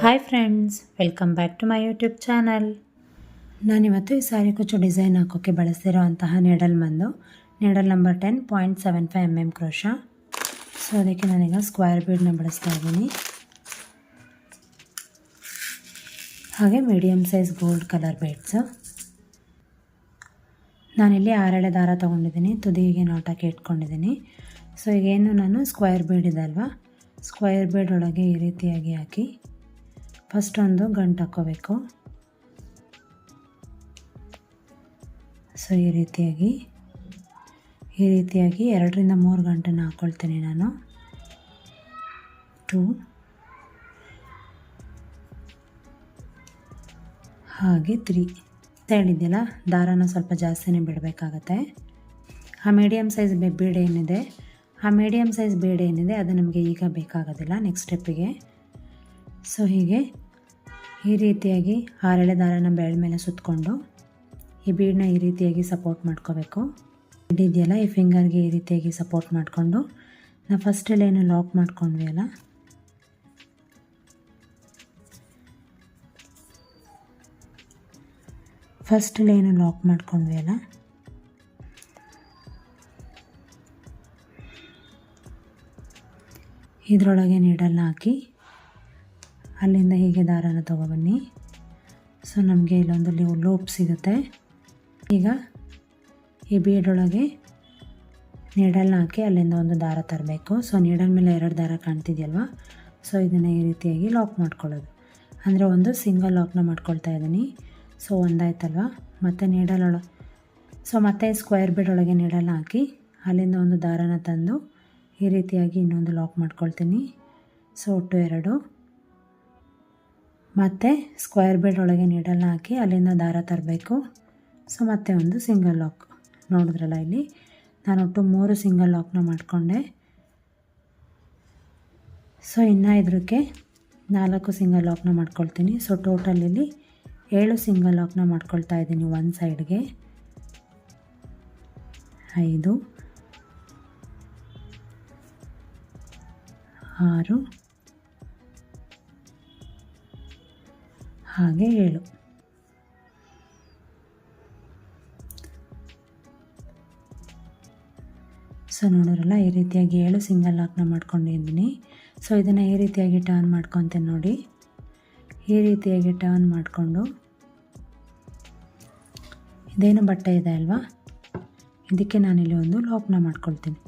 Hi friends, welcome back to my YouTube channel. ನಾನಿವತ್ತು ಈ ಸಾರಿ ಕುಚ್ಚು ಡಿಸೈನ್ ಹಾಕೋಕ್ಕೆ ಬಳಸ್ತಿರೋ ಅಂತಹ ನೀಡಲ್ ನೀಡಲ್ ನಂಬರ್ 10.75 mm ಕ್ರೋಶ. ಸೊ ಅದಕ್ಕೆ ನಾನೀಗ ಸ್ಕ್ವೇರ್ ಬೀಡನ್ನ ಬಳಸ್ತಾ ಇದ್ದೀನಿ. ಹಾಗೆ medium size gold colour beads. ನಾನಿಲ್ಲಿ 6 ಎಳೆ ದಾರ ತೊಗೊಂಡಿದ್ದೀನಿ, ತುದಿಗೆ ನಾಟಾಕಿ ಇಟ್ಕೊಂಡಿದ್ದೀನಿ. ಸೊ ಈಗೇನು ನಾನು ಸ್ಕ್ವೇರ್ ಬೀಡ್ ಇದೆ ಅಲ್ವಾ, ಸ್ಕ್ವೇರ್ ಬೀಡ್ ಒಳಗೆ ಈ ರೀತಿಯಾಗಿ ಹಾಕಿ ಫಸ್ಟ್ ಒಂದು ಗಂಟು ಹಾಕ್ಕೋಬೇಕು. ಸೊ ಈ ರೀತಿಯಾಗಿ 2 ರಿಂದ 3 ಗಂಟನ್ನು ಹಾಕ್ಕೊಳ್ತೀನಿ ನಾನು. 2 ಹಾಗೆ 3 ಸೈಡ್ ಇದೆಯಲ್ಲ, ದಾರನ ಸ್ವಲ್ಪ ಜಾಸ್ತಿನೇ ಬಿಡಬೇಕಾಗತ್ತೆ. ಆ ಮೀಡಿಯಮ್ ಸೈಜ್ ಬೀಡ್ ಏನಿದೆ, ಅದು ನಮಗೆ ಈಗ ಬೇಕಾಗೋದಿಲ್ಲ ನೆಕ್ಸ್ಟ್ ಸ್ಟೆಪ್ಪಿಗೆ. ಸೊ ಹೀಗೆ ಈ ರೀತಿಯಾಗಿ 6 ಎಳೆ ದಾರನ ಬೆರಳ ಮೇಲೆ ಸುತ್ತಕೊಂಡು ಈ ಬೀಡನ್ನ ಈ ರೀತಿಯಾಗಿ ಸಪೋರ್ಟ್ ಮಾಡ್ಕೋಬೇಕು. ಬೀಡ್ ಇದೆಯಲ್ಲ, ಈ ಫಿಂಗರ್ಗೆ ಈ ರೀತಿಯಾಗಿ ಸಪೋರ್ಟ್ ಮಾಡಿಕೊಂಡು ನಾವು ಫಸ್ಟ್ ಎಳೆಯನ್ನು ಲಾಕ್ ಮಾಡ್ಕೊಂಡ್ವಿ ಅಲ್ಲ, ಇದರೊಳಗೆ ನೀಡಲ್ನ ಹಾಕಿ ಅಲ್ಲಿಂದ ಹೀಗೆ ದಾರನ ತೊಗೊಬನ್ನಿ. ಸೊ ನಮಗೆ ಇಲ್ಲೊಂದು ಲೂಪ್ ಸಿಗುತ್ತೆ. ಈಗ ಈ ಬೀಡೊಳಗೆ ನೀಡಲ್ನ ಹಾಕಿ ಅಲ್ಲಿಂದ ಒಂದು ದಾರ ತರಬೇಕು. ಸೊ ನೀಡಲ್ ಮೇಲೆ 2 ದಾರ ಕಾಣ್ತಿದೆಯಲ್ವ, ಸೊ ಇದನ್ನು ಈ ರೀತಿಯಾಗಿ ಲಾಕ್ ಮಾಡ್ಕೊಳ್ಳೋದು. ಅಂದರೆ ಒಂದು ಸಿಂಗಲ್ ಲಾಕ್ನ ಮಾಡ್ಕೊಳ್ತಾ ಇದ್ದೀನಿ. ಸೊ ಒಂದಾಯ್ತಲ್ವ, ಮತ್ತು ಮತ್ತೆ ಸ್ಕ್ವೇರ್ ಬೀಡ್ ಒಳಗೆ ನೀಡಲ್ನ ಹಾಕಿ ಅಲ್ಲಿಂದ ಒಂದು ದಾರನ ತಂದು ಈ ರೀತಿಯಾಗಿ ಇನ್ನೊಂದು ಲಾಕ್ ಮಾಡ್ಕೊಳ್ತೀನಿ. ಸೊ ಒಟ್ಟು 2, ಮತ್ತು ಸ್ಕ್ವೇರ್ ಬೀಡ್ ಒಳಗೆ ನೀಡಲ್ನ ಹಾಕಿ ಅಲ್ಲಿಂದ ದಾರ ತರಬೇಕು. ಸೊ ಮತ್ತೆ ಒಂದು ಸಿಂಗಲ್ ಲಾಕ್. ನೋಡಿದ್ರಲ್ಲ, ಇಲ್ಲಿ ನಾನು ಒಟ್ಟು 3 ಸಿಂಗಲ್ ಲಾಕ್ನ ಮಾಡಿಕೊಂಡೆ. ಸೊ ಇನ್ನು ಇದಕ್ಕೆ 4 ಸಿಂಗಲ್ ಲಾಕ್ನ ಮಾಡ್ಕೊಳ್ತೀನಿ. ಸೊ ಟೋಟಲ್ ಇಲ್ಲಿ 7 ಸಿಂಗಲ್ ಲಾಕ್ನ ಮಾಡ್ಕೊಳ್ತಾ ಇದ್ದೀನಿ ಒಂದು ಸೈಡ್ಗೆ. 5, 6 ಹಾಗೆ 7. ಸೊ ನೋಡಿರಲ್ಲ, ಈ ರೀತಿಯಾಗಿ 7 ಸಿಂಗಲ್ ಲಾಕ್ನ ಮಾಡ್ಕೊಂಡಿದ್ದೀನಿ. ಸೊ ಇದನ್ನು ಈ ರೀತಿಯಾಗಿ ಟರ್ನ್ ಮಾಡ್ಕೊತೀನಿ ನೋಡಿ. ಈ ರೀತಿಯಾಗಿ ಟರ್ನ್ ಮಾಡಿಕೊಂಡು ಇದೇನು ಬಟ್ಟೆ ಇದೆ ಅಲ್ವಾ, ಇದಕ್ಕೆ ನಾನಿಲ್ಲಿ ಒಂದು ಲಾಕ್ನ ಮಾಡ್ಕೊಳ್ತೀನಿ.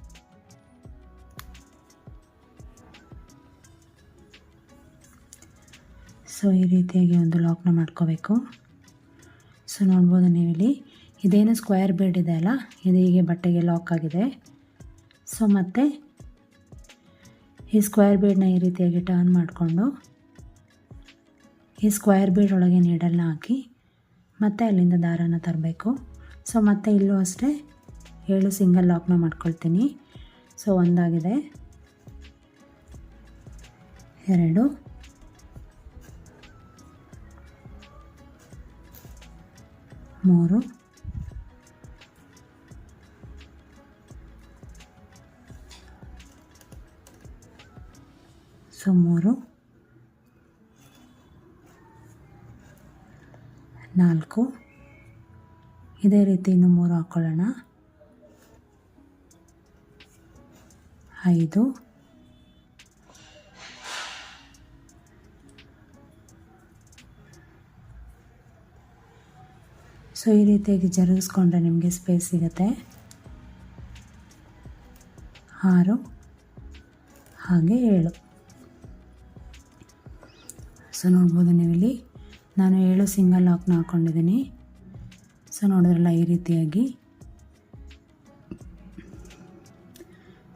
ಸೊ ಈ ರೀತಿಯಾಗಿ ಒಂದು ಲಾಕ್ನ ಮಾಡ್ಕೋಬೇಕು. ಸೊ ನೋಡ್ಬೋದು ನೀವಿಲ್ಲಿ, ಇದೇನು ಸ್ಕ್ವೇರ್ ಬೀಡ್ ಇದೆ ಅಲ್ಲ, ಇದು ಹೀಗೆ ಬಟ್ಟೆಗೆ ಲಾಕ್ ಆಗಿದೆ. ಸೊ ಮತ್ತು ಈ ಸ್ಕ್ವೇರ್ ಬೀಡನ್ನ ಈ ರೀತಿಯಾಗಿ ಟರ್ನ್ ಮಾಡಿಕೊಂಡು ಈ ಸ್ಕ್ವೇರ್ ಬೀಡ್ ಒಳಗೆ ನೀಡಲ್ನ ಹಾಕಿ ಮತ್ತೆ ಅಲ್ಲಿಂದ ದಾರನ ತರಬೇಕು. ಸೊ ಮತ್ತೆ ಇಲ್ಲೂ ಅಷ್ಟೇ 7 ಸಿಂಗಲ್ ಲಾಕ್ನ ಮಾಡ್ಕೊಳ್ತೀನಿ. ಸೊ ಒಂದಾಗಿದೆ, 2, 3, 4, ಇದೇ ರೀತಿ ಇನ್ನು 3 ಹಾಕ್ಕೊಳ್ಳೋಣ. 5, ಸೊ ಈ ರೀತಿಯಾಗಿ ಜರುಗಿಸ್ಕೊಂಡ್ರೆ ನಿಮಗೆ ಸ್ಪೇಸ್ ಸಿಗುತ್ತೆ. 6 ಹಾಗೆ 7. ಸೊ ನೋಡ್ಬೋದು ನೀವಿಲ್ಲಿ ನಾನು 7 ಸಿಂಗಲ್ ಲಾಕ್ನ ಹಾಕ್ಕೊಂಡಿದ್ದೀನಿ. ಸೊ ನೋಡಿದ್ರಲ್ಲ, ಈ ರೀತಿಯಾಗಿ.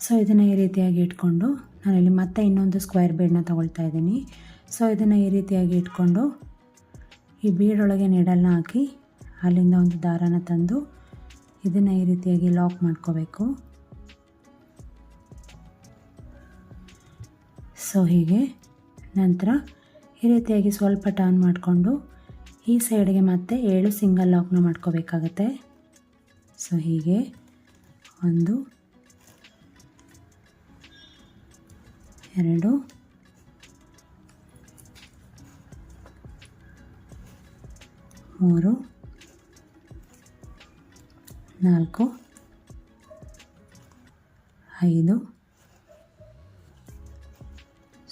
ಸೊ ಇದನ್ನು ಈ ರೀತಿಯಾಗಿ ಇಟ್ಕೊಂಡು ನಾನಿಲ್ಲಿ ಮತ್ತೆ ಇನ್ನೊಂದು ಸ್ಕ್ವೇರ್ ಬೀಡನ್ನ ತೊಗೊಳ್ತಾ ಇದ್ದೀನಿ. ಸೊ ಇದನ್ನು ಈ ರೀತಿಯಾಗಿ ಇಟ್ಕೊಂಡು ಈ ಬೀಡೊಳಗೆ ನೀಡಲ್ನ ಹಾಕಿ ಅಲ್ಲಿಂದ ಒಂದು ದಾರನ ತಂದು ಇದನ್ನು ಈ ರೀತಿಯಾಗಿ ಲಾಕ್ ಮಾಡ್ಕೋಬೇಕು. ಸೊ ಹೀಗೆ ನಂತರ ಈ ರೀತಿಯಾಗಿ ಸ್ವಲ್ಪ ಟರ್ನ್ ಮಾಡಿಕೊಂಡು ಈ ಸೈಡ್ಗೆ ಮತ್ತೆ 7 ಸಿಂಗಲ್ ಲಾಕ್ನ ಮಾಡ್ಕೋಬೇಕಾಗತ್ತೆ. ಸೊ ಹೀಗೆ 1 2 3 4 5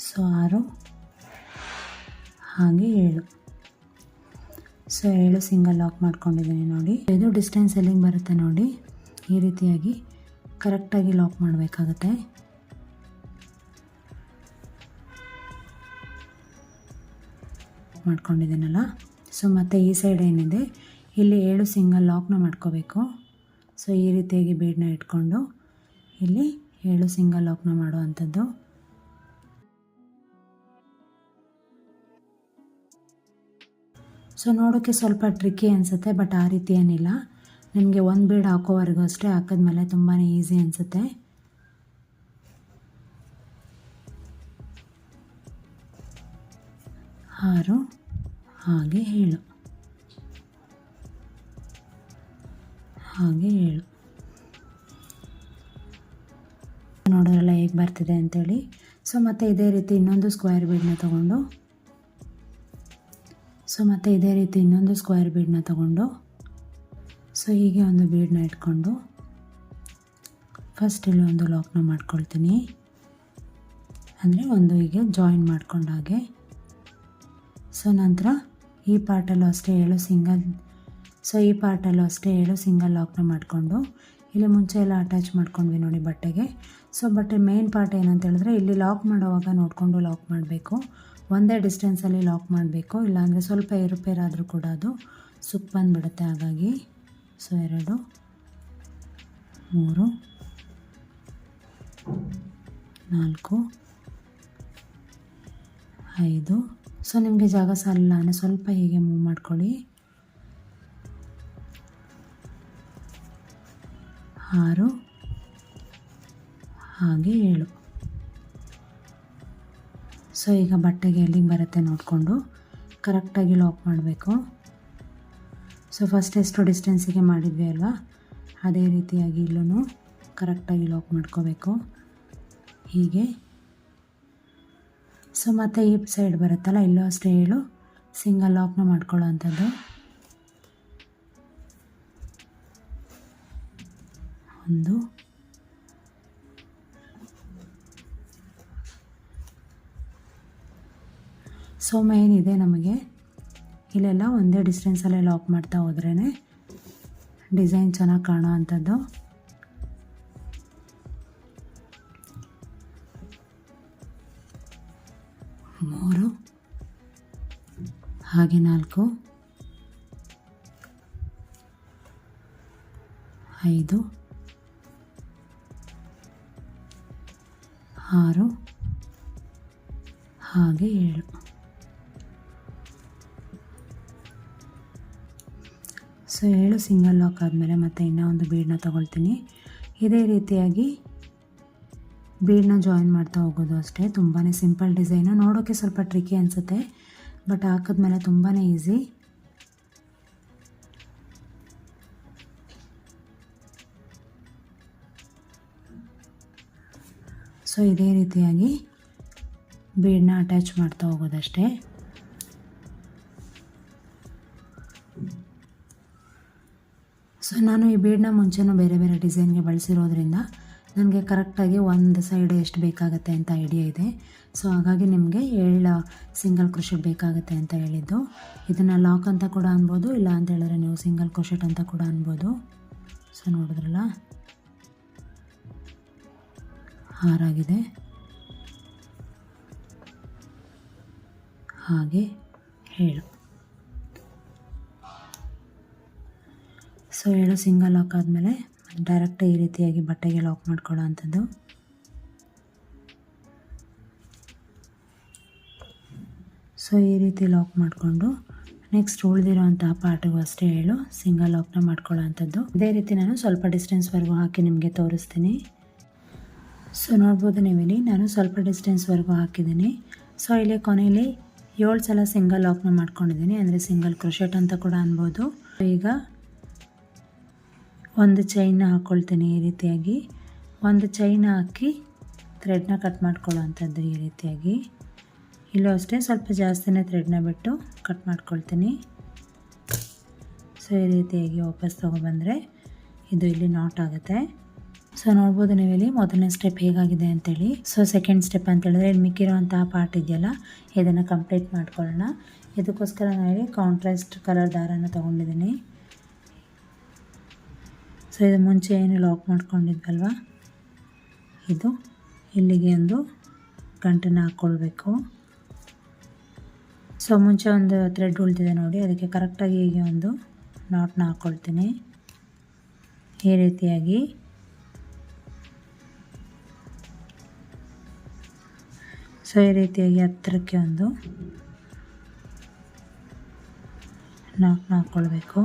6 ಹಾಗೆ 7. ಸೊ 7 ಸಿಂಗಲ್ ಲಾಕ್ ಮಾಡ್ಕೊಂಡಿದ್ದೀನಿ ನೋಡಿ. ಇದು ಡಿಸ್ಟೆನ್ಸ್ ಎಲ್ಲಿಂಗ್ ಬರುತ್ತೆ ನೋಡಿ, ಈ ರೀತಿಯಾಗಿ ಕರೆಕ್ಟಾಗಿ ಲಾಕ್ ಮಾಡಬೇಕಾಗತ್ತೆ. ಮಾಡ್ಕೊಂಡಿದ್ದೀನಲ್ಲ. ಸೊ ಮತ್ತು ಈ ಸೈಡ್ ಏನಿದೆ ಇಲ್ಲಿ 7 ಸಿಂಗಲ್ ಲಾಕ್ನ ಮಾಡ್ಕೋಬೇಕು. ಸೊ ಈ ರೀತಿಯಾಗಿ ಬೀಡನ್ನ ಇಟ್ಕೊಂಡು ಇಲ್ಲಿ 7 ಸಿಂಗಲ್ ಲಾಕ್ನ ಮಾಡುವಂಥದ್ದು. ಸೊ ನೋಡೋಕ್ಕೆ ಸ್ವಲ್ಪ ಟ್ರಿಕ್ಕಿ ಅನಿಸುತ್ತೆ, ಬಟ್ ಆ ರೀತಿ ಏನಿಲ್ಲ. ನಿಮಗೆ ಒಂದು ಬೀಡ್ ಹಾಕೋವರೆಗೂ ಅಷ್ಟೇ, ಹಾಕಿದ್ಮೇಲೆ ತುಂಬಾ ಈಸಿ ಅನಿಸುತ್ತೆ. ಆರು ಹಾಗೆ 7 ಹಾಗೆ 7 ನೋಡೋರಲ್ಲ ಹೇಗೆ ಬರ್ತಿದೆ ಅಂತೇಳಿ. ಸೊ ಮತ್ತು ಇದೇ ರೀತಿ ಇನ್ನೊಂದು ಸ್ಕ್ವೇರ್ ಬೀಡನ್ನ ತಗೊಂಡು ಸೊ ಹೀಗೆ ಒಂದು ಬೀಡನ್ನ ಇಟ್ಕೊಂಡು ಫಸ್ಟ್ ಇಲ್ಲಿ ಒಂದು ಲಾಕ್ನ ಮಾಡ್ಕೊಳ್ತೀನಿ, ಅಂದರೆ ಒಂದು ಹೀಗೆ ಜಾಯಿನ್ ಮಾಡ್ಕೊಂಡು ಹಾಗೆ. ಸೊ ನಂತರ ಈ ಪಾರ್ಟಲ್ಲೂ ಅಷ್ಟೇ 7 ಸಿಂಗಲ್ ಲಾಕ್ನ ಮಾಡಿಕೊಂಡು ಇಲ್ಲಿ ಮುಂಚೆ ಎಲ್ಲ ಅಟ್ಯಾಚ್ ಮಾಡ್ಕೊಂಡ್ವಿ ನೋಡಿ ಬಟ್ಟೆಗೆ. ಸೊ ಬಟ್ಟೆ ಮೇನ್ ಪಾರ್ಟ್ ಏನಂತ ಹೇಳಿದ್ರೆ ಇಲ್ಲಿ ಲಾಕ್ ಮಾಡೋವಾಗ ನೋಡಿಕೊಂಡು ಲಾಕ್ ಮಾಡಬೇಕು, ಒಂದೇ ಡಿಸ್ಟೆನ್ಸಲ್ಲಿ ಲಾಕ್ ಮಾಡಬೇಕು, ಇಲ್ಲಾಂದರೆ ಸ್ವಲ್ಪ ಏರುಪೇರಾದರೂ ಕೂಡ ಅದು ಸುಕ್ ಬಂದುಬಿಡುತ್ತೆ. ಹಾಗಾಗಿ ಸೊ 2 3 4 5. ಸೊ ನಿಮಗೆ ಜಾಗ ಸಾಲಿಲ್ಲ ಅಂದರೆ ಸ್ವಲ್ಪ ಹೀಗೆ ಮೂವ್ ಮಾಡ್ಕೊಳ್ಳಿ. 6 ಹಾಗೆ 7. ಸೊ ಈಗ ಬಟ್ಟೆಗೆ ಎಲ್ಲಿಗೆ ಬರುತ್ತೆ ನೋಡಿಕೊಂಡು ಕರೆಕ್ಟಾಗಿ ಲಾಕ್ ಮಾಡಬೇಕು. ಸೊ ಫಸ್ಟ್ ಎಷ್ಟು ಡಿಸ್ಟೆನ್ಸಿಗೆ ಮಾಡಿದ್ವಿ ಅಲ್ವಾ, ಅದೇ ರೀತಿಯಾಗಿ ಇಲ್ಲೂ ಕರೆಕ್ಟಾಗಿ ಲಾಕ್ ಮಾಡ್ಕೋಬೇಕು ಹೀಗೆ. ಸೊ ಮತ್ತು ಈ ಸೈಡ್ ಬರುತ್ತಲ್ಲ, ಇಲ್ಲೂ ಅಷ್ಟೇ 7 ಸಿಂಗಲ್ ಲಾಕ್ನ ಮಾಡ್ಕೊಳ್ಳೋ ಅಂಥದ್ದು. 1 ಸೊ ಮೇನ್ ಇದೆ ನಮಗೆ ಇಲ್ಲೆಲ್ಲ ಒಂದೇ ಡಿಸ್ಟೆನ್ಸಲ್ಲೇ ಲಾಕ್ ಮಾಡ್ತಾ ಹೋದ್ರೇ ಡಿಸೈನ್ ಚೆನ್ನಾಗಿ ಕಾಣೋ ಅಂಥದ್ದು. 3 ಹಾಗೆ 4 5 6 ಹಾಗೆ 7. ಸೊ 7 ಸಿಂಗಲ್ ಲಾಕ್ ಆದಮೇಲೆ ಮತ್ತೆ ಇನ್ನೂ ಒಂದು ಬೀಡನ್ನ ತೊಗೊಳ್ತೀನಿ. ಇದೇ ರೀತಿಯಾಗಿ ಬೀಡನ್ನ ಜಾಯಿನ್ ಮಾಡ್ತಾ ಹೋಗೋದು ಅಷ್ಟೇ. ತುಂಬಾ ಸಿಂಪಲ್ ಡಿಸೈನು, ನೋಡೋಕ್ಕೆ ಸ್ವಲ್ಪ ಟ್ರಿಕ್ಕಿ ಅನಿಸುತ್ತೆ, ಬಟ್ ಹಾಕಿದ್ಮೇಲೆ ತುಂಬಾ ಈಸಿ. ಸೊ ಇದೇ ರೀತಿಯಾಗಿ ಬೀಡನ್ನ ಅಟ್ಯಾಚ್ ಮಾಡ್ತಾ ಹೋಗೋದಷ್ಟೇ. ಸೊ ನಾನು ಈ ಬೀಡನ್ನ ಮುಂಚೆನೂ ಬೇರೆ ಬೇರೆ ಡಿಸೈನ್ಗೆ ಬಳಸಿರೋದ್ರಿಂದ ನನಗೆ ಕರೆಕ್ಟಾಗಿ ಒಂದು ಸೈಡ್ ಎಷ್ಟು ಬೇಕಾಗುತ್ತೆ ಅಂತ ಐಡಿಯಾ ಇದೆ. ಸೊ ಹಾಗಾಗಿ ನಿಮಗೆ 7 ಸಿಂಗಲ್ ಕ್ರೋಶೆಟ್ ಬೇಕಾಗುತ್ತೆ ಅಂತ ಹೇಳಿದ್ದು. ಇದನ್ನು ಲಾಕ್ ಅಂತ ಕೂಡ ಅನ್ಬೋದು, ಇಲ್ಲ ಅಂತ ಹೇಳಿದ್ರೆ ನೀವು ಸಿಂಗಲ್ ಕ್ರೋಶೆಟ್ ಅಂತ ಕೂಡ ಅನ್ಬೋದು. ಸೊ ನೋಡಿದ್ರಲ್ಲ 6 ಆಗಿದೆ, ಹಾಗೆ 7. ಸೊ 7 ಸಿಂಗಲ್ ಲಾಕ್ ಆದಮೇಲೆ ಡೈರೆಕ್ಟ್ ಈ ರೀತಿಯಾಗಿ ಬಟ್ಟೆಗೆ ಲಾಕ್ ಮಾಡ್ಕೊಳ್ಳೋ ಅಂಥದ್ದು. ಸೊ ಈ ರೀತಿ ಲಾಕ್ ಮಾಡಿಕೊಂಡು ನೆಕ್ಸ್ಟ್ ಉಳಿದಿರೋಂತಹ ಪಾರ್ಟಿಗೂ ಅಷ್ಟೇ 7 ಸಿಂಗಲ್ ಲಾಕ್ನ ಮಾಡ್ಕೊಳ್ಳೋ ಅಂಥದ್ದು. ಇದೇ ರೀತಿ ನಾನು ಸ್ವಲ್ಪ ಡಿಸ್ಟೆನ್ಸ್ವರೆಗೂ ಹಾಕಿ ನಿಮಗೆ ತೋರಿಸ್ತೀನಿ. ಸೊ ನೋಡ್ಬೋದು ನೀವಿಲ್ಲಿ ನಾನು ಸ್ವಲ್ಪ ಡಿಸ್ಟೆನ್ಸ್ವರೆಗೂ ಹಾಕಿದ್ದೀನಿ. ಸೊ ಇಲ್ಲಿ ಕೊನೆಯಲ್ಲಿ 7 ಸಲ ಸಿಂಗಲ್ ಲಾಕ್ನ ಮಾಡ್ಕೊಂಡಿದ್ದೀನಿ, ಅಂದರೆ ಸಿಂಗಲ್ ಕ್ರೋಶೆಟ್ ಅಂತ ಕೂಡ ಅನ್ಬೋದು. ಈಗ ಒಂದು ಚೈನ್ನ ಹಾಕ್ಕೊಳ್ತೀನಿ. ಈ ರೀತಿಯಾಗಿ ಒಂದು ಚೈನ್ ಹಾಕಿ ಥ್ರೆಡ್ನ ಕಟ್ ಮಾಡ್ಕೊಳ್ಳೋ ಅಂಥದ್ದು ಈ ರೀತಿಯಾಗಿ. ಇಲ್ಲೂ ಅಷ್ಟೇ ಸ್ವಲ್ಪ ಜಾಸ್ತಿನೇ ಥ್ರೆಡ್ನ ಬಿಟ್ಟು ಕಟ್ ಮಾಡ್ಕೊಳ್ತೀನಿ. ಸೊ ಈ ರೀತಿಯಾಗಿ ವಾಪಸ್ ತೊಗೊಬಂದರೆ ಇದು ಇಲ್ಲಿ ನಾಟ್ ಆಗುತ್ತೆ. ಸೊ ನೋಡ್ಬೋದು ನೀವಿಲ್ಲಿ ಮೊದಲನೇ ಸ್ಟೆಪ್ ಹೇಗಾಗಿದೆ ಅಂತೇಳಿ. ಸೊ ಸೆಕೆಂಡ್ ಸ್ಟೆಪ್ ಅಂತೇಳಿದ್ರೆ ಇಲ್ಲಿ ಮಿಕ್ಕಿರೋಂತಹ ಪಾರ್ಟ್ ಇದೆಯಲ್ಲ ಇದನ್ನು ಕಂಪ್ಲೀಟ್ ಮಾಡ್ಕೊಳ್ಳೋಣ. ಇದಕ್ಕೋಸ್ಕರ ನಾನಿಲ್ಲಿ ಕಾಂಟ್ರಾಸ್ಟ್ ಕಲರ್ ದಾರನ ತೊಗೊಂಡಿದ್ದೀನಿ. ಸೊ ಇದು ಮುಂಚೆ ಏನು ಲಾಕ್ ಮಾಡ್ಕೊಂಡಿದ್ವಲ್ವ ಇದು ಇಲ್ಲಿಗೆ ಒಂದು ಗಂಟನ್ನು ಹಾಕ್ಕೊಳ್ಬೇಕು. ಸೊ ಮುಂಚೆ ಒಂದು ಥ್ರೆಡ್ ಉಳಿದಿದೆ ನೋಡಿ, ಅದಕ್ಕೆ ಕರೆಕ್ಟಾಗಿ ಹೀಗೆ ಒಂದು ನಾಟ್ನ ಹಾಕ್ಕೊಳ್ತೀನಿ ಈ ರೀತಿಯಾಗಿ. ಸೊ ಈ ರೀತಿಯಾಗಿ ಹತ್ತಿರಕ್ಕೆ ಒಂದು ನಾಟ್ನ ಹಾಕ್ಕೊಳ್ಬೇಕು.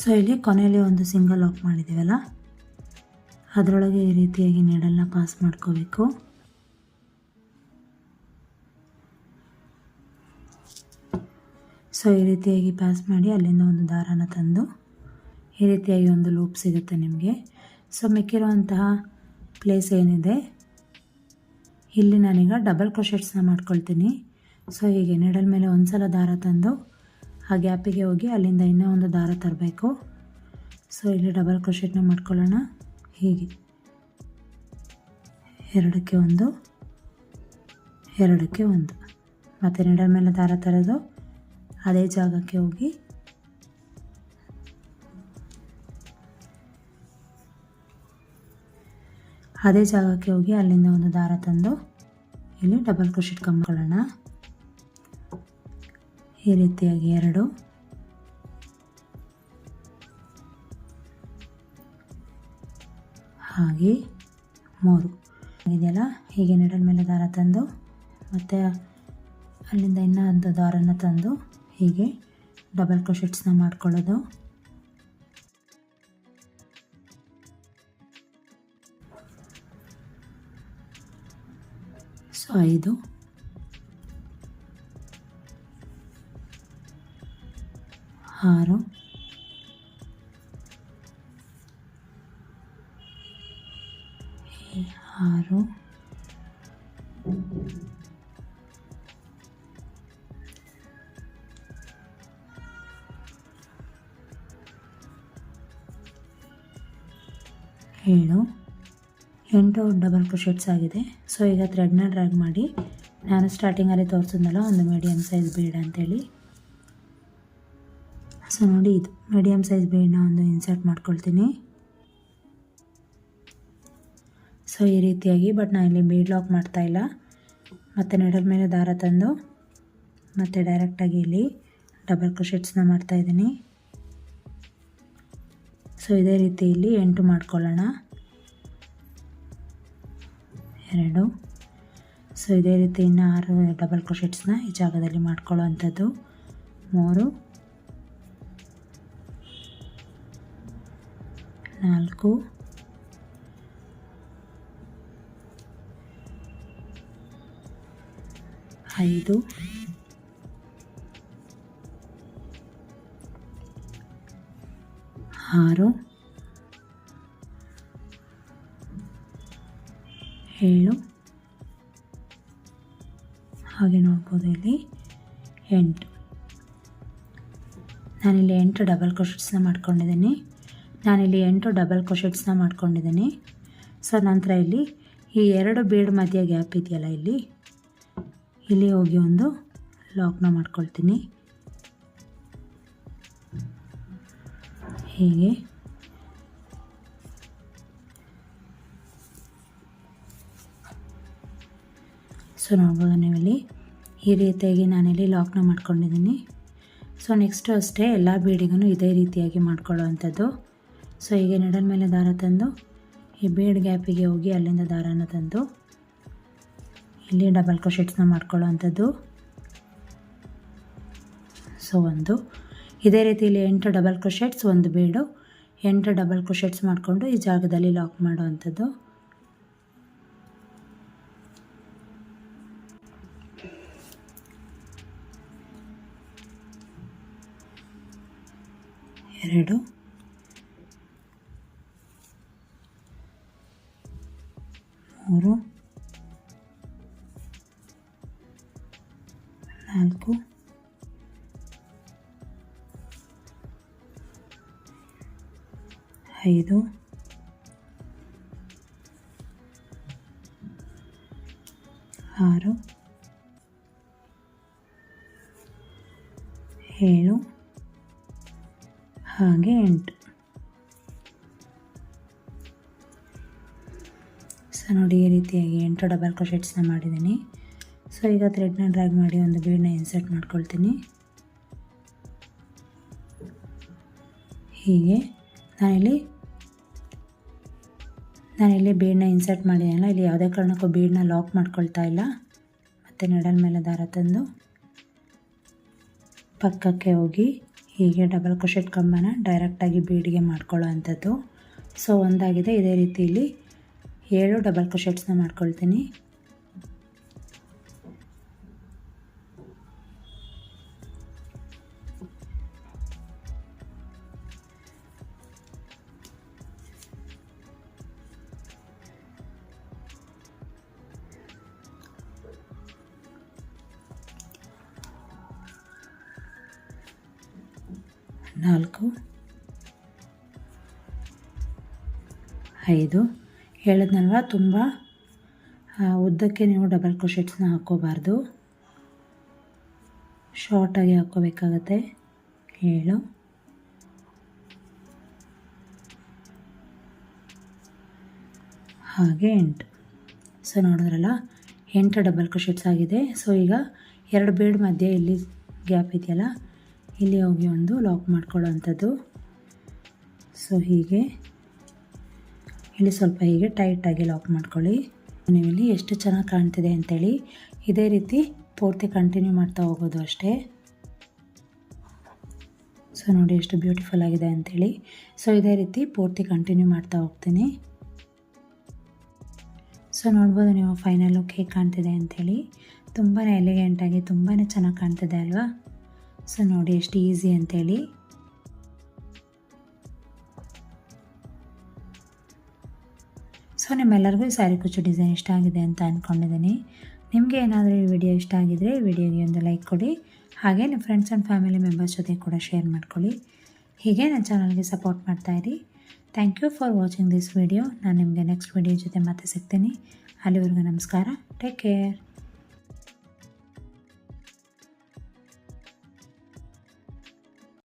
ಸೊ ಇಲ್ಲಿ ಕೊನೆಯಲ್ಲಿ ಒಂದು ಸಿಂಗಲ್ ಲಾಕ್ ಮಾಡಿದ್ದೀವಲ್ಲ ಅದರೊಳಗೆ ಈ ರೀತಿಯಾಗಿ ನೀಡಲ್ನ ಪಾಸ್ ಮಾಡ್ಕೋಬೇಕು. ಸೊ ಈ ರೀತಿಯಾಗಿ ಪಾಸ್ ಮಾಡಿ ಅಲ್ಲಿಂದ ಒಂದು ದಾರನ ತಂದು ಈ ರೀತಿಯಾಗಿ ಒಂದು ಲೂಪ್ ಸಿಗುತ್ತೆ ನಿಮಗೆ. ಸೊ ಮಿಕ್ಕಿರುವಂತಹ ಪ್ಲೇಸ್ ಏನಿದೆ ಇಲ್ಲಿ ನಾನೀಗ ಡಬಲ್ ಕ್ರೋಶೆಟ್ಸ್ನ ಮಾಡ್ಕೊಳ್ತೀನಿ. ಸೊ ಹೀಗೆ ನೀಡಲ್ ಮೇಲೆ ಒಂದು ಸಲ ದಾರ ತಂದು ಆ ಗ್ಯಾಪಿಗೆ ಹೋಗಿ ಅಲ್ಲಿಂದ ಇನ್ನೂ ಒಂದು ದಾರ ತರಬೇಕು. ಸೊ ಇಲ್ಲಿ ಡಬಲ್ ಕ್ರೋಶೆಟ್ನ ಮಾಡ್ಕೊಳ್ಳೋಣ. ಹೀಗೆ ಎರಡಕ್ಕೆ ಒಂದು ಎರಡಕ್ಕೆ ಒಂದು, ಮತ್ತು ನೀಡಲ್ ಮೇಲೆ ದಾರ ತರೋದು ಅದೇ ಜಾಗಕ್ಕೆ ಹೋಗಿ ಅಲ್ಲಿಂದ ಒಂದು ದಾರ ತಂದು ಇಲ್ಲಿ ಡಬಲ್ ಕ್ರೋಶೆಟ್ ಕಂಬಿಕೊಳ್ಳೋಣ. ಈ ರೀತಿಯಾಗಿ 2 ಹಾಗೆ 3 ಇದೆಯಲ್ಲ. ಹೀಗೆ ನೀಡಲ್ ಮೇಲೆ ದಾರ ತಂದು ಮತ್ತು ಅಲ್ಲಿಂದ ಇನ್ನೂ ಒಂದು ದಾರನ ತಂದು ಹೀಗೆ ಡಬಲ್ ಕ್ರೋಶೆಟ್ಸ್ನ ಮಾಡ್ಕೊಳ್ಳೋದು. ಸೊ 5 6 6 7 8 ಡಬಲ್ ಕ್ರೋಶೆಟ್ಸ್ ಆಗಿದೆ. ಸೊ ಈಗ ಥ್ರೆಡ್ನ ಡ್ರ್ಯಾಗ್ ಮಾಡಿ ನಾನು ಸ್ಟಾರ್ಟಿಂಗಲ್ಲಿ ತೋರಿಸಿದ್ನಲ್ಲ ಒಂದು ಮೀಡಿಯಮ್ ಸೈಜ್ ಬೀಡ್ ಅಂತೇಳಿ. ಸೊ ನೋಡಿ ಇದು ಮೀಡಿಯಮ್ ಸೈಜ್ ಬೀಡನ್ನ ಒಂದು ಇನ್ಸರ್ಟ್ ಮಾಡ್ಕೊಳ್ತೀನಿ. ಸೊ ಈ ರೀತಿಯಾಗಿ, ಬಟ್ ನಾನು ಇಲ್ಲಿ ಬೀಡ್ ಲಾಕ್ ಮಾಡ್ತಾಯಿಲ್ಲ. ಮತ್ತು ನೀಡಲ್ ಮೇಲೆ ದಾರ ತಂದು ಮತ್ತು ಡೈರೆಕ್ಟಾಗಿ ಇಲ್ಲಿ ಡಬಲ್ ಕ್ರೋಶೆಟ್ಸ್ನ ಮಾಡ್ತಾಯಿದ್ದೀನಿ. ಸೊ ಇದೇ ರೀತಿ ಇಲ್ಲಿ 8 ಮಾಡ್ಕೊಳ್ಳೋಣ. 2 ಸೊ ಇದೇ ರೀತಿ ಇನ್ನು 6 ಡಬಲ್ ಕ್ರೋಶೆಟ್ಸ್ನ ಈ ಜಾಗದಲ್ಲಿ ಮಾಡ್ಕೊಳ್ಳೋ ಅಂಥದ್ದು. 3 4 5 6 7 ಹಾಗೆ ನೋಡ್ಬೋದು ಇಲ್ಲಿ 8. ನಾನಿಲ್ಲಿ 8 ಡಬಲ್ ಕ್ರೋಶೆಟ್ಸ್ನ ಮಾಡ್ಕೊಂಡಿದ್ದೀನಿ. ಸೊ ನಂತರ ಇಲ್ಲಿ ಈ 2 ಬೀಡ್ ಮಧ್ಯ ಗ್ಯಾಪ್ ಇದೆಯಲ್ಲ ಇಲ್ಲಿ ಹೋಗಿ ಒಂದು ಲಾಕ್ನ ಮಾಡ್ಕೊಳ್ತೀನಿ. ಹೀಗೆ ಸೊ ನೋಡ್ಬೋದು ನೀವಿಲ್ಲಿ ಈ ರೀತಿಯಾಗಿ ನಾನಿಲ್ಲಿ ಲಾಕ್ನ ಮಾಡ್ಕೊಂಡಿದ್ದೀನಿ. ಸೊ ನೆಕ್ಸ್ಟು ಅಷ್ಟೇ ಎಲ್ಲ ಬೀಡಿಗೂ ಇದೇ ರೀತಿಯಾಗಿ ಮಾಡ್ಕೊಳ್ಳೋ ಅಂಥದ್ದು. ಸೊ ಹೀಗೆ ನೀಡಲ್ ಮೇಲೆ ದಾರ ತಂದು ಈ ಬೀಡ್ ಗ್ಯಾಪಿಗೆ ಹೋಗಿ ಅಲ್ಲಿಂದ ದಾರನ ತಂದು ಇಲ್ಲಿ ಡಬಲ್ ಕ್ರೋಶೆಟ್ಸ್ನ ಮಾಡ್ಕೊಳ್ಳೋ ಅಂಥದ್ದು. ಸೊ ಒಂದು ಇದೇ ರೀತಿಯಲ್ಲಿ 8 ಡಬಲ್ ಕ್ರೋಶೆಟ್ಸ್, ಒಂದು ಬೀಡು, 8 ಡಬಲ್ ಕ್ರೋಶೆಟ್ಸ್ ಮಾಡಿಕೊಂಡು ಈ ಜಾಗದಲ್ಲಿ ಲಾಕ್ ಮಾಡೋ ಅಂಥದ್ದು. ಎರಡು 3 4 5 6 7 ಹಾಗೆ 8. ಸೊ ನೋಡಿ ಈ ರೀತಿಯಾಗಿ 8 ಡಬಲ್ ಕ್ರೋಶೆಟ್ಸ್ನ ಮಾಡಿದ್ದೀನಿ. ಸೊ ಈಗ ಥ್ರೆಡ್ನ ಡ್ರ್ಯಾಗ್ ಮಾಡಿ ಒಂದು ಬೀಡನ್ನ ಇನ್ಸರ್ಟ್ ಮಾಡ್ಕೊಳ್ತೀನಿ. ಹೀಗೆ ನಾನಿಲ್ಲಿ ಬೀಡನ್ನ ಇನ್ಸರ್ಟ್ ಮಾಡಿದ್ದೀನಲ್ಲ, ಇಲ್ಲಿ ಯಾವುದೇ ಕಾರಣಕ್ಕೂ ಬೀಡನ್ನ ಲಾಕ್ ಮಾಡ್ಕೊಳ್ತಾ ಇಲ್ಲ. ಮತ್ತು ನೆಡಲ್ ಮೇಲೆ ದಾರ ತಂದು ಪಕ್ಕಕ್ಕೆ ಹೋಗಿ ಹೀಗೆ ಡಬಲ್ ಕ್ರೋಶೆಟ್ ಕಂಬನ ಡೈರೆಕ್ಟಾಗಿ ಬೀಡಿಗೆ ಮಾಡ್ಕೊಳ್ಳೋ ಅಂಥದ್ದು. ಸೊ ಒಂದಾಗಿದೆ. ಇದೇ ರೀತಿ ಇಲ್ಲಿ 7 ಡಬಲ್ ಕ್ರೋಶೆಟ್ಸ್ನ ಮಾಡ್ಕೊಳ್ತೀನಿ. ನಾಲ್ಕು 5 ಹೇಳಿದ್ನಲ್ವ, ತುಂಬ ಉದ್ದಕ್ಕೆ ನೀವು ಡಬಲ್ ಕ್ರೋಶೆಟ್ಸ್ನ ಹಾಕ್ಕೋಬಾರ್ದು, ಶಾರ್ಟಾಗಿ ಹಾಕ್ಕೋಬೇಕಾಗತ್ತೆ. 7 ಹಾಗೆ 8. ಸೊ ನೋಡಿದ್ರಲ್ಲ 8 ಡಬಲ್ ಕ್ರೋಶೆಟ್ಸ್ ಆಗಿದೆ. ಸೊ ಈಗ 2 ಬೀಡ್ ಮಧ್ಯೆ ಇಲ್ಲಿ ಗ್ಯಾಪ್ ಇದೆಯಲ್ಲ, ಇಲ್ಲಿ ಹೋಗಿ ಒಂದು ಲಾಕ್ ಮಾಡ್ಕೊಳ್ಳೋ ಅಂಥದ್ದು. ಸೊ ಹೀಗೆ ಇಲ್ಲಿ ಸ್ವಲ್ಪ ಹೀಗೆ ಟೈಟಾಗಿ ಲಾಕ್ ಮಾಡ್ಕೊಳ್ಳಿ. ನೀವಿಲ್ಲಿ ಎಷ್ಟು ಚೆನ್ನಾಗಿ ಕಾಣ್ತಿದೆ ಅಂಥೇಳಿ ಇದೇ ರೀತಿ ಪೂರ್ತಿ ಕಂಟಿನ್ಯೂ ಮಾಡ್ತಾ ಹೋಗೋದು ಅಷ್ಟೇ. ಸೊ ನೋಡಿ ಎಷ್ಟು ಬ್ಯೂಟಿಫುಲ್ ಆಗಿದೆ ಅಂಥೇಳಿ. ಸೊ ಇದೇ ರೀತಿ ಪೂರ್ತಿ ಕಂಟಿನ್ಯೂ ಮಾಡ್ತಾ ಹೋಗ್ತೀನಿ. ಸೊ ನೋಡ್ಬೋದು ನೀವು ಫೈನಲ್ ಲುಕ್ ಹೇಗೆ ಕಾಣ್ತಿದೆ ಅಂಥೇಳಿ. ತುಂಬಾ ಎಲಿಗೆಂಟಾಗಿ ತುಂಬಾ ಚೆನ್ನಾಗಿ ಕಾಣ್ತಿದೆ ಅಲ್ವಾ. ಸೊ ನೋಡಿ ಎಷ್ಟು ಈಸಿ ಅಂಥೇಳಿ. ಸೊ ನಿಮ್ಮೆಲ್ಲರಿಗೂ ಈ ಸ್ಯಾರಿ ಕುಚ್ಚು ಡಿಸೈನ್ ಇಷ್ಟ ಆಗಿದೆ ಅಂತ ಅಂದ್ಕೊಂಡಿದ್ದೀನಿ. ನಿಮಗೆ ಏನಾದರೂ ಈ ವಿಡಿಯೋ ಇಷ್ಟ ಆಗಿದರೆ ವಿಡಿಯೋಗೆ ಒಂದು ಲೈಕ್ ಕೊಡಿ. ಹಾಗೆ ನಿಮ್ಮ ಫ್ರೆಂಡ್ಸ್ ಆ್ಯಂಡ್ ಫ್ಯಾಮಿಲಿ ಮೆಂಬರ್ಸ್ ಜೊತೆ ಕೂಡ ಶೇರ್ ಮಾಡ್ಕೊಳ್ಳಿ. ಹೀಗೆ ನನ್ನ ಚಾನಲ್ಗೆ ಸಪೋರ್ಟ್ ಮಾಡ್ತಾಯಿರಿ. Thank you for watching this video. ನಾನು ನಿಮಗೆ ನೆಕ್ಸ್ಟ್ ವಿಡಿಯೋ ಜೊತೆ ಮತ್ತೆ ಸಿಗ್ತೀನಿ. ಅಲ್ಲಿವರೆಗೂ ನಮಸ್ಕಾರ. Take care.